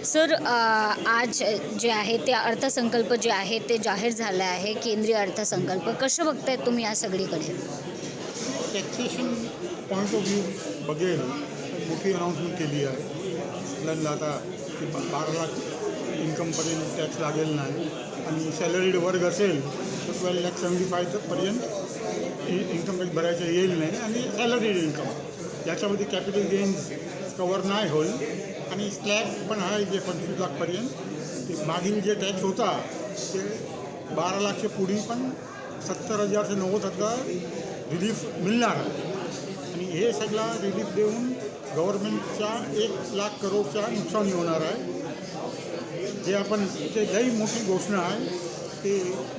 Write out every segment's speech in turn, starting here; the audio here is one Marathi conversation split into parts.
सर आज जे आहे ते अर्थसंकल्प जे आहे ते जाहीर झालं आहे. केंद्रीय अर्थसंकल्प कसं बघताय तुम्ही या सगळीकडे? टॅक्सेशन पॉईंट ऑफ व्ह्यू बघेल मोठी अनाऊन्समेंट केली आहे. आपल्याला आता 12 लाख इन्कमपर्यंत टॅक्स लागेल नाही आणि सॅलरीड वर्ग असेल तर 12,75,000 पर्यंत इन्कम टॅक्स भरायचं येईल नाही आणि सॅलरीड इन्कम याच्यामध्ये कॅपिटल गेन्स कवर नाही होईल आणि स्लॅब पण आहे जे 25 लाखपर्यंत. ते मागील जे टॅक्स होता ते 12 लाखच्या पुढे पण 70,000 ते 90,000 रिलीफ मिळणार आहे आणि हे सगळा रिलीफ देऊन गव्हर्नमेंटच्या 1 लाख करोडचा नुकसान होणार आहे. जे आपण ते लई मोठी घोषणा आहे. ते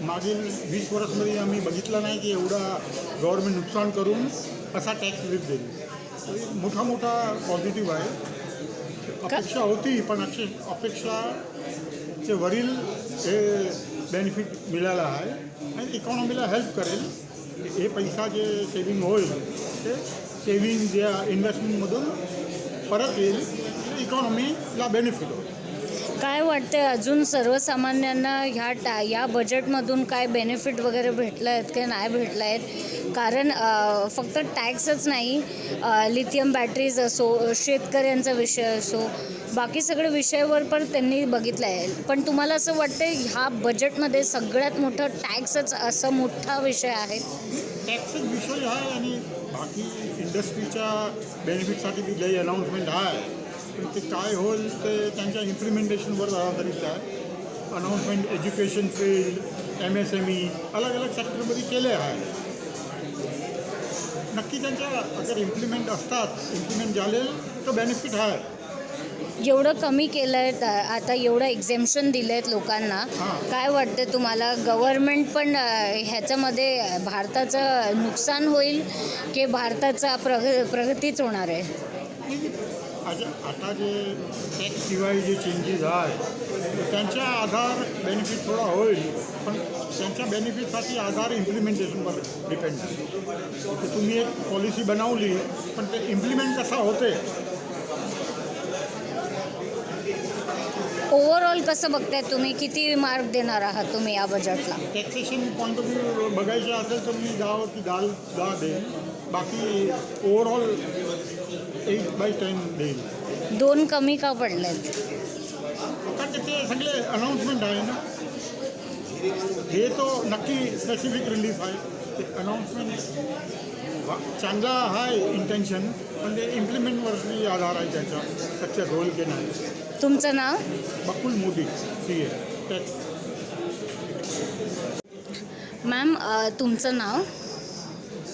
मागील 20 वर्षामध्ये आम्ही बघितलं नाही की एवढा गव्हर्नमेंट नुकसान करून असा टॅक्स रिलीफ देईल. मोठा मोठा पॉझिटिव्ह आहे. अपेक्षा होती पण अपेक्षाचे वरील हे बेनिफिट मिळालं आहे आणि इकॉनॉमीला हेल्प करेल. हे पैसा जे सेविंग होईल ते सेविंग ज्या इन्व्हेस्टमेंटमधून परत येईल इकॉनॉमीला बेनिफिट होईल. काय वाटतं अजून सर्वसामान्यांना या बजेटमधून काय बेनिफिट वगैरे भेटलं आहेत की नाही भेटलं आहेत? कारण फक्त टॅक्सच नाही, लिथियम बॅटरीज असो, शेतकऱ्यांचा विषय असो, बाकी सगळे विषयावर पण त्यांनी बघितलं आहे. पण तुम्हाला असं वाटतं ह्या बजेटमध्ये सगळ्यात मोठं टॅक्सच असा मोठा विषय आहे? टॅक्सच विषय आहे आणि बाकी इंडस्ट्रीच्या बेनिफिटसाठी बी लई अनाऊन्समेंट आहे. पण ते काय होईल ते त्यांच्या इम्प्लिमेंटेशनवर आधारित आहे. अनाऊन्समेंट एज्युकेशन फील्ड, MSME अलग अलग सेक्टरमध्ये केले आहे. नक्की त्यांच्या अगर इम्प्लिमेंट झाले तर बेनिफिट आहे. एवढं कमी केलं आहे आता, एवढं एक्झेम्पशन दिलं आहेत लोकांना. काय वाटतं तुम्हाला गव्हर्नमेंट पण ह्याच्यामध्ये भारताचं नुकसान होईल की भारताचा प्रगतीच होणार आहे? आता जे टॅक्सशिवाय जे चेंजेस आहे त्यांच्या आधार बेनिफिट थोडा होईल पण त्यांच्या बेनिफिटसाठी आधार इम्प्लिमेंटेशनवर डिपेंड आहे. तर तुम्ही एक पॉलिसी बनवली पण ते इम्प्लिमेंट कसा होते. ओव्हरऑल कसं बघताय तुम्ही? किती मार्क देणार आहात तुम्ही या बजेटला? टॅक्सेशन पॉईंट ऑफ व्ह्यू बघायचं असेल तर मी 10 की 10 देईन. बाकी ओव्हरऑल 8/10 देईल. 2 कमी का पडलेत? कारण ते सगळे अनाऊन्समेंट आहे ना. हे तो नक्की स्पेसिफिक रिलीफ आहे. ते अनाऊन्समेंट चांगला आहे इंटेन्शन पण ते इम्प्लिमेंटवरती आधार आहे त्याचा सक्सेस होईल की नाही. तुमचं नाव? बकुल मोदी, CA टॅक्स. मॅम तुमचं नाव?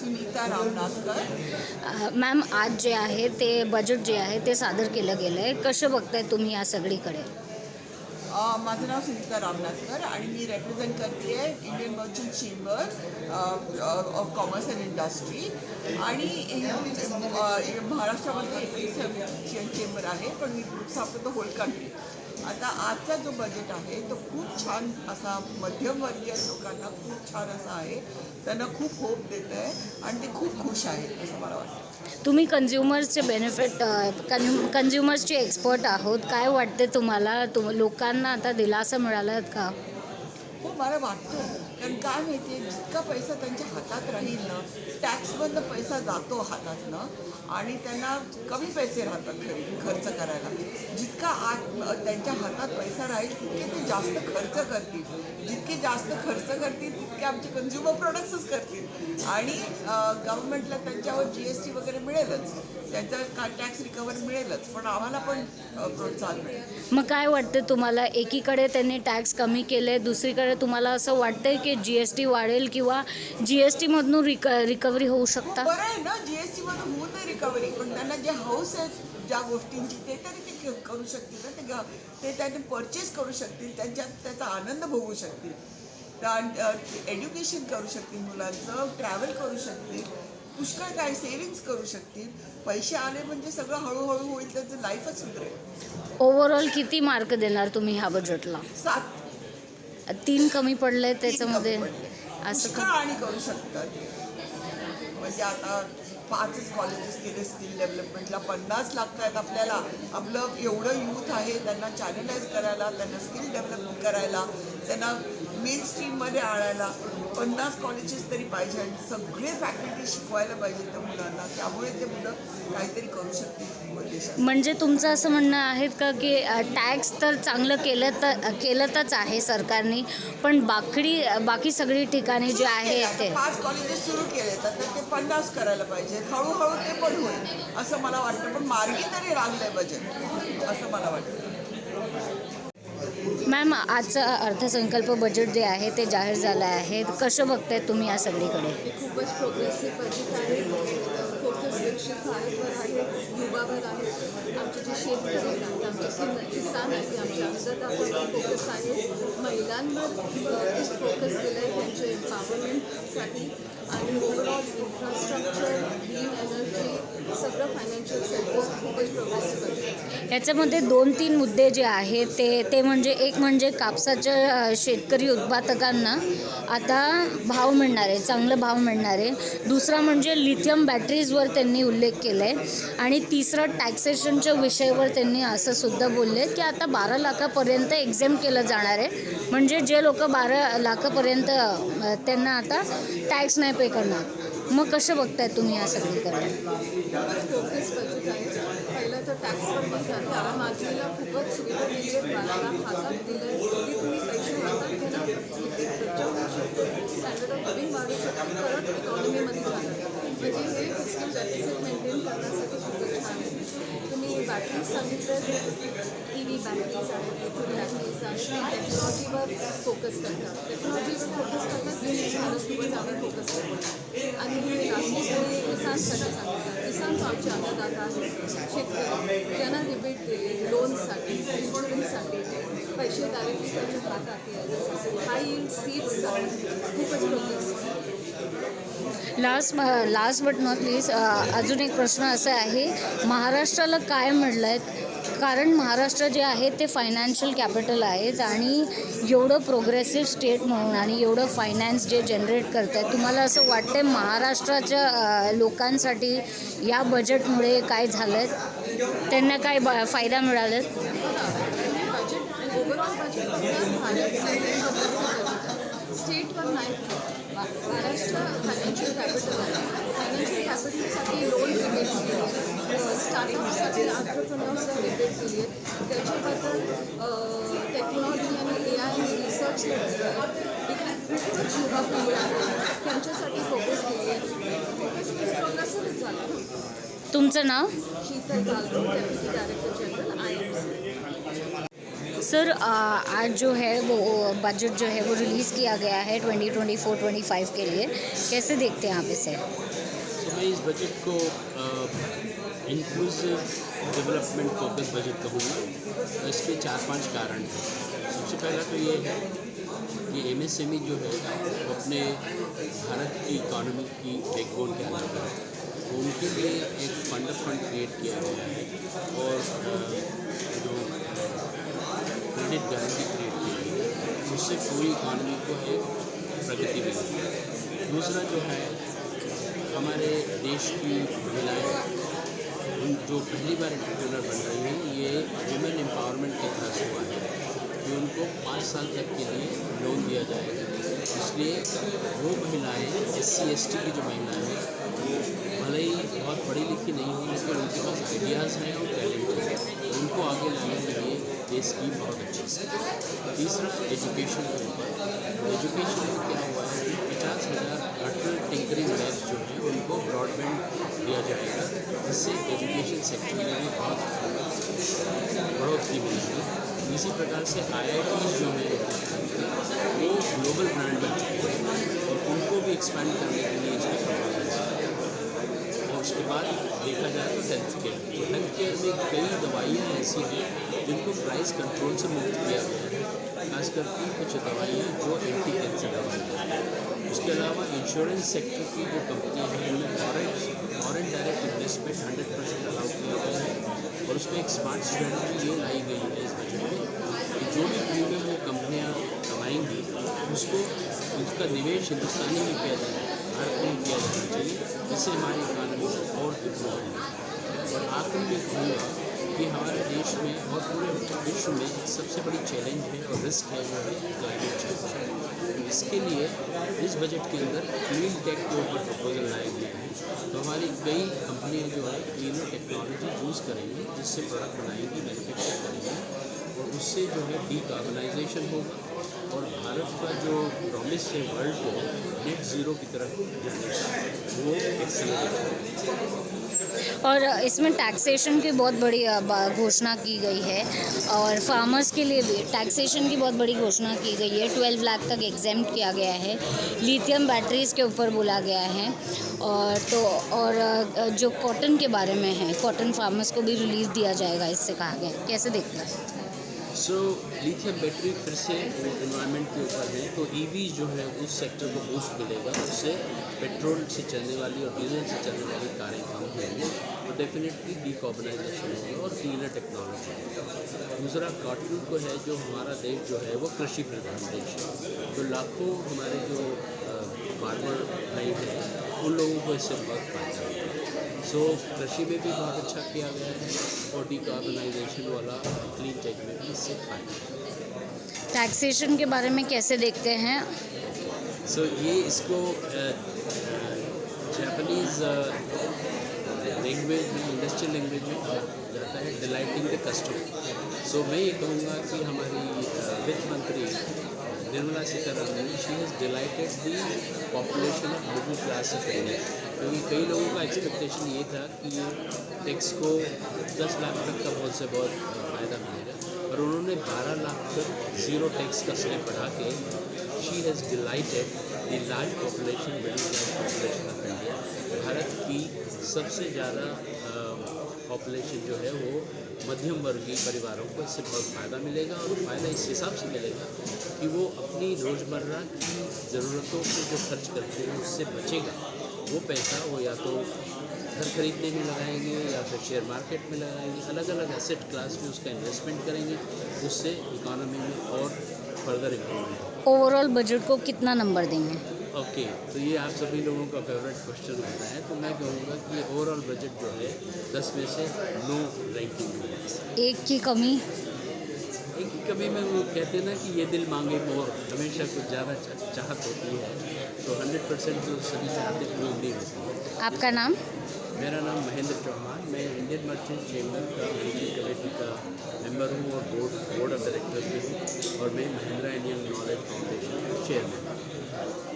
सुनीता रामनाथकर. मॅम आज जे आहे ते बजेट जे आहे ते सादर केलं गेलं आहे. कसं बघताय तुम्ही या सगळीकडे? माझं नाव सुनीता रामनाथकर आणि मी रेप्रेझेंट करते आहे Indian merchant chamber of commerce and industry. आणि महाराष्ट्रामध्ये 21 चेंबर आहे पण मी सापडतो होल कंट्री. आता आजचा जो बजेट आहे तो खूप छान असा मध्यमवर्गीय लोकांना खूप छान असा आहे. त्यांना खूप होप देत आहे आणि ते खूप खुश आहेत असं मला वाटतं. तुम्ही कन्झ्युमर्सचे बेनिफिट कन्झ्युमर्सचे एक्सपर्ट आहोत. काय वाटते तुम्हाला? लोकांना आता दिलासा मिळाला का? हो मला वाटतं. कारण काय माहिती आहे जितका पैसा त्यांच्या हातात राहील ना, टॅक्समधनं पैसा जातो हातातनं आणि त्यांना कमी पैसे राहतात खर्च करायला. जितका त्यांच्या हातात पैसा राहील तितके ते जास्त खर्च करतील. जितके जास्त खर्च करतील तितके आमचे कन्झ्युमर प्रोडक्ट्सच करतील आणि गव्हर्नमेंटला त्यांच्यावर GST वगैरे मिळेलच, त्यांचा टॅक्स रिकव्हरी मिळेलच, पण आम्हाला पण प्रोत्साहन मिळेल. मग काय वाटतं तुम्हाला? एकीकडे त्यांनी टॅक्स कमी केले, दुसरीकडे तुम्हाला असं वाटतंय की GST वाढेल किंवा GSTमधून रिकव्हरी होऊ शकता? बरं आहे ना, GSTमधून होऊ दे रिकव्हरी, पण त्यांना जे हाऊस आहे ज्या गोष्टींची ते तरी ते करू शकतील ना. ते त्यांनी परचेस करू शकतील, त्याचा आनंद भोगू शकतील, एज्युकेशन करू शकतील, मुलांचं ट्रॅव्हल करू शकतील, पुष्कळ काय सेविंग्स करू शकतील. पैसे आले म्हणजे सगळं हळूहळू होईल, त्यांचं लाईफच सुधरेल. ओव्हरऑल किती मार्क देणार तुम्ही ह्या बजेटला? 7. 3 कमी पडले त्याच्यामध्ये असं पुष्कळ आणि करू शकतात. म्हणजे आता 5च कॉलेजेस केले स्किल डेव्हलपमेंटला, 50 लागत आहेत आपल्याला. आपलं एवढं यूथ आहे, त्यांना चॅनलाइज करायला, त्यांना स्किल डेव्हलप करायला, त्यांना मेन स्ट्रीममध्ये आणायला 50 कॉलेजेस तरी पाहिजे आणि सगळे फॅकल्टी शिकवायला पाहिजे त्या मुलांना. त्यामुळे ते मुलं काहीतरी करू शकतील देशात. म्हणजे तुमचं असं म्हणणं आहे का की टॅक्स तर चांगलं केलंच आहे सरकारने, पण बाकी सगळी ठिकाणी जे आहे ते 5 कॉलेजेस सुरू केले तर ते 50 करायला पाहिजे. हळूहळू ते पण होईल असं मला वाटतं, पण मार्गी तरी लागलंय बजेट असं मला वाटतं. मॅम, आजचं अर्थसंकल्प बजेट जे आहे ते जाहीर झालं आहे. कसं बघताय तुम्ही या सगळीकडे? हे खूपच प्रोग्रेसिव्ह बजेट आहे. फोकस विकसित भारतवर आहे, युवावर आहे. आमचे जे शेतकरी आहेत, आमचे किसान आहेत, आमच्या अन्नदात्यावर फोकस आहे. महिलांवर फोकस केलं आहे त्यांच्या एम्पॉवरमेंटसाठी. आणि ओव्हरऑल इन्फ्रास्ट्रक्चर, ग्रीन एनर्जी, सगळं फायनान्शियल सेक्टर खूपच प्रोग्रेसिव्ह आहे. याच्यामध्ये 2-3 मुद्दे जे आहेत ते म्हणजे एक म्हणजे कापसाच्या शेतकरी उत्पादकांना आता भाव मिळणार आहे, चांगलं भाव मिळणार आहे. दुसरा म्हणजे लिथियम बॅटरीजवर त्यांनी उल्लेख केला आहे. आणि तिसरं टॅक्सेशनच्या विषयावर त्यांनी असं सुद्धा बोलले की आता 12 लाखापर्यंत एक्झेम केलं जाणार आहे. म्हणजे जे लोक 12 लाखापर्यंत त्यांना आता टॅक्स नाही पे करणार. मग कसं बघताय तुम्ही या सगळीकडे? फोकस बजेट आहे. पहिलं तर टॅक्सवर बंद आहे. माझीला खूपच सुविधा दिली आहे. 12 लाख हातात दिलं आहे. जेवढी तुम्ही पैसे हातात घेणार तिथे खर्च होऊ शकतो, स्टँडर्ड ऑफ लिव्हिंग वाढू शकतो, परत इकॉनॉमीमध्ये जाणार. म्हणजे हे फिस्कल डेफिसिट मेंटेन करण्यासाठी खूपच छान आहे. तुम्ही बॅटरीज सांगितलं, EV बॅटरीज आहेत, लिथियम बॅटरीज आणि टेक्नॉलॉजीवर फोकस करतात. टेक्नॉलॉजीवर फोकस करतात, युनिक भारतसोबत आम्ही फोकस करतो. आणि हे राष्ट्रीय किसानसाठी सांगितलं. किसान तो आमचे अन्नदाता आहेत, शेतकरी. त्यांना रिबेट दिले लोनसाठी, इन्शुरन्ससाठी, पैसे डायरेक्टली त्यांच्या हातात यायला. हाय यील्ड सीड्ससाठी खूपच progress. Last but not least अजून एक प्रश्न असा आहे, महाराष्ट्राला काय मिळलं आहे? कारण महाराष्ट्र जे आहे ते फायनान्शियल कॅपिटल आहेत आणि एवढं प्रोग्रेसिव्ह स्टेट म्हणून आणि एवढं फायनान्स जे जनरेट करत आहे, तुम्हाला असं वाटतं महाराष्ट्राच्या लोकांसाठी या बजेटमुळे काय झालं आहे? त्यांना काय फायदा मिळाला? बजेट ओव्हरऑल बजेट स्टेटवर नाही. महाराष्ट्र फायनान्शियल कॅपिटल आहे. फायनान्शियल कॅपिटलसाठी लोन रिबेट दिली आहे. स्टार्टअपसाठी एंटरप्रेन्योर्सला रिबेट दिली आहे. त्याच्याबद्दल टेक्नॉलॉजी आणि AI आणि रिसर्चला खूपच युवा पिढी आहे, त्यांच्यासाठी फोकस केली आहे. फोकस प्रोग्रेसिव्ह झाला ना. तुमचं नाव? Sheetal Kalro, deputy director general IMC. Sir, आज जो है वो बजट जो है वो रिलीज़ किया गया है 2024-25 के लिए. कैसे देखते हैं आप इसे? तो मैं इस बजट को इंक्लूसिव डेवलपमेंट फोकस बजट कहूँगा. इसके 4-5 कारण हैं. सबसे पहला तो ये है कि MSME जो है वो अपने भारत की इकॉनमी की बैकबोन के अंदर है. तो उनके लिए एक फंड क्रिएट किया गया है और जो क्रेडिट गारंटी क्रिएट की गई है, उससे पूरी इकॉनमी को एक प्रगति मिली. दूसरा जो है, हमारे देश की महिलाएं जो पहली बार एंटरप्रेन्योर बन रही हैं, ये वुमेन एम्पावरमेंट के तरह हुआ है कि उनको 5 साल तक के लिए लोन दिया जाएगा. इसलिए वो महिलाएं SC/ST की जो महिलाएं हैं, वो भले ही बहुत पढ़ी लिखी नहीं हुई, लेकिन उनके पास आइडियाज़ हैं और टैलेंट है, उनको आगे लाने के लिए ये स्कीम बहुत अच्छी है. तीसरा, एजुकेशन के ऊपर. एजुकेशन में क्या हुआ है कि 50,000 अटल टिंकरिंग लैब्स जो हैं उनको ब्रॉडबैंड दिया जाएगा, जिससे एजुकेशन सेक्टर में भी बहुत बढ़ोतरी मिलेगी. इसी प्रकार से IITs जो हैं वो ग्लोबल ब्रांड बन चुके हैं और उनको भी एक्सपैंड करने के लिए इसमें प्रपोजल्स हैं. और उसके बाद देखा जाए तो हेल्थ केयर में कई दवाइयाँ ऐसी हैं जिनको प्राइस कंट्रोल से मुक्त किया गया है, खास करके कुछ दवाइयाँ जो एंटी कैंसर दवाइयाँ हैं. उसके अलावा इंश्योरेंस सेक्टर की जो कंपनियाँ हैं उनमें फॉरेन डायरेक्ट इन्वेस्टमेंट 100% अलाउ किया गया है. और उसमें एक स्मार्ट स्ट्रेटजी ये लाई गई है इस बजट में कि जो भी प्रीमियम वो कंपनियाँ कमाएंगी उसको उसका निवेश हिंदुस्तानी में किया जाए. भारत में किया जाना चाहिए, जिससे हमारी इकानमी और इम्प्रूवमेंट हो। और आखिर में कहूँगा कि हमारे देश में और पूरे विश्व में एक सबसे बड़ी चैलेंज है और रिस्क है वो है क्लाइमेट चेंज। इसके लिए इस बजट के अंदर क्लीन टेक के ऊपर प्रपोजल लाए गए हैं। तो हमारी कई कंपनियां जो है क्लीनर टेक्नोलॉजी यूज़ करेंगी, जिससे प्रोडक्ट बनाएंगी, मैन्युफैक्चर करेंगी, और उससे जो है डीकार्बनाइजेशन होगा और भारत का जो प्रॉमिस है वर्ल्ड को नेट ज़ीरो की तरफ जाने का, वो एक्सेलरेट होगा। और इसमें टैक्सेशन की बहुत बड़ी घोषणा की गई है और फार्मर्स के लिए भी टैक्सेशन की बहुत बड़ी घोषणा की गई है। 12 लाख तक एग्जेम्प्ट किया गया है। लिथियम बैटरीज़ के ऊपर बोला गया है। और जो कॉटन के बारे में है, कॉटन फार्मर्स को भी रिलीफ दिया जाएगा, इससे कहा गया है। कैसे देखते हैं? सो लिथियम बैटरी फिर से एनवायरनमेंट के ऊपर है, तो ईवी जो है उस सेक्टर को बूस्ट मिलेगा। उससे पेट्रोल से चलने वाली और डीजल से चलने वाली कारें कम होंगी और डेफिनेटली डीकार्बनाइजेशन होगा और क्लीनर टेक्नोलॉजी होगा। दूसरा कॉटन को है, जो हमारा देश जो है वो कृषि प्रधान देश है, तो लाखों हमारे जो फार्मर भाई हैं उन लोगों को इससे बहुत फायदा होगा। सो कृषि में भी बहुत अच्छा किया गया है और डीकार्बनाइजेशन वाला क्लीन टेक में भी इससे फायदा है। टैक्सेशन के बारे में कैसे देखते हैं? सो ये इसको जापानीज़ लैंग्वेज में, इंडस्ट्रियल लैंग्वेज में कहा जाता है डिलाइटिंग द कस्टमर। सो मैं ये कहूँगा कि हमारी वित्त मंत्री Nirmala Sitharaman, she has delighted the population of middle class of India, क्योंकि कई लोगों का एक्सपेक्टेशन ये था कि ये टैक्स को 10 लाख तक का बहुत से बहुत फ़ायदा मिलेगा, और उन्होंने 12 लाख तक ज़ीरो टैक्स का स्लैब बढ़ा के she has delighted the large population, middle class population of India. Bharat की सबसे ज़्यादा पॉपुलेशन जो है वो मध्यम वर्गीय परिवारों को इससे बहुत फ़ायदा मिलेगा, और फ़ायदा इस हिसाब से मिलेगा कि वो अपनी रोज़मर्रा की ज़रूरतों पे जो खर्च करते हैं उससे बचेगा। वो पैसा वो या तो घर खरीदने में लगाएंगे या फिर शेयर मार्केट में लगाएंगे, अलग अलग एसेट क्लास में उसका इन्वेस्टमेंट करेंगे, उससे इकोनॉमी में और फर्दर इम्प्रूवमेंट होगा। ओवरऑल बजट को कितना नंबर देंगे? ओके, तो ये आप सभी लोगों का फेवरेट क्वेश्चन होता है, तो मैं कहूँगा कि ये ओवरऑल बजट जो है 10 में से 9 रैंकिंग है। एक की कमी? एक ही कभी में वो कहते हैं ना कि ये दिल मांगे मोर, हमेशा कुछ ज़्यादा चाहत होती है, तो 100% तो सभी चाहते पूरी नहीं होती। आपका नाम? मेरा नाम महेंद्र चौहान, मैं इंडियन मर्चेंट चेंबर का मैनेजिंग कमेटी का मेंबर हूँ और बोर्ड ऑफ डायरेक्टर्स भी हूँ, और मैं महिंद्रा इंडियन नॉलेज फाउंडेशन का चेयरमैन हूँ।